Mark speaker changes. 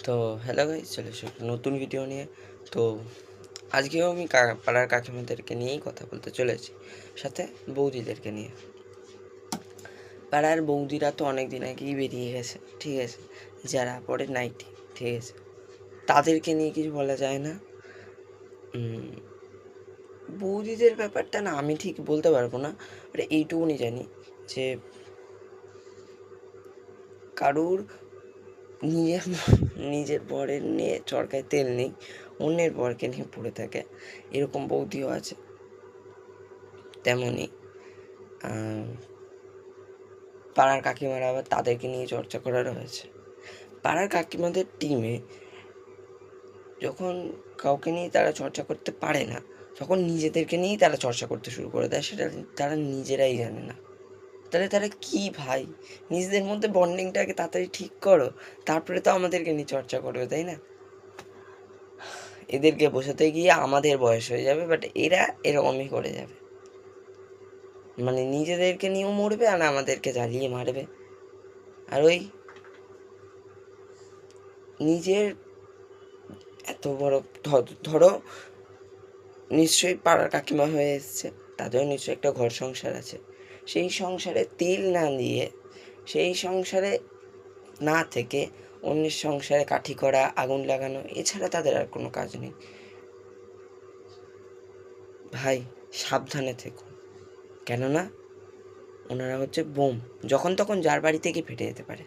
Speaker 1: তো hello guys, চলে এসো একটা নতুন ভিডিও নিয়ে। তো আজকেও আমি পাড়ার কাকিমাদেরকে নিয়েই কথা বলতে চলেছি, সাথে বৌদিদেরকে নিয়ে। পাড়ার বৌদিরা তো অনেক দিন আগেই বেরিয়ে গেছে, ঠিক আছে, যারা পরে নাইটি, ঠিক আছে, তাদেরকে নিয়ে কিছু বলা যায় না। বৌদিদের ব্যাপারটা না আমি ঠিক বলতে পারবো না, বাট এইটুকুনি জানি যে কারুর নিজের নিজের বরের নিয়ে চরকায় তেল নেই, অন্যের বরকে নিয়ে পড়ে থাকে, এরকম বৌদিও আছে। তেমনই পাড়ার কাকিমারা আবার তাদেরকে নিয়ে চর্চা করার হয়েছে। পাড়ার কাকিমাদের টিমে যখন কাউকে নিয়ে তারা চর্চা করতে পারে না, তখন নিজেদেরকে নিয়েই তারা চর্চা করতে শুরু করে দেয়, সেটা তারা নিজেরাই জানে না। তাহলে তারা কি ভাই, নিজেদের মধ্যে বন্ডিংটাকে তাড়াতাড়ি ঠিক করো, তারপরে তো আমাদেরকে নিয়ে চর্চা করবে, তাই না? এদেরকে বোঝাতে গিয়ে আমাদের বয়স হয়ে যাবে, বাট এরা এরকমই করে যাবে, মানে নিজেদেরকে নিয়েও মরবে আর আমাদেরকে জ্বালিয়ে মারবে। আর ওই নিজের এত বড় ধরো নিশ্চয়ই পাড়ার কাকিমা হয়ে এসছে, তাদেরও নিশ্চয়ই একটা ঘর সংসার আছে, সেই সংসারে তেল না দিয়ে, সেই সংসারে না থেকে অন্যের সংসারে কাঠি করা, আগুন লাগানো, এছাড়া তাদের আর কোনো কাজ নেই। ভাই, সাবধানে থেকো, কেননা ওনারা হচ্ছে বোম, যখন তখন যার বাড়ি থেকে ফেটে যেতে পারে।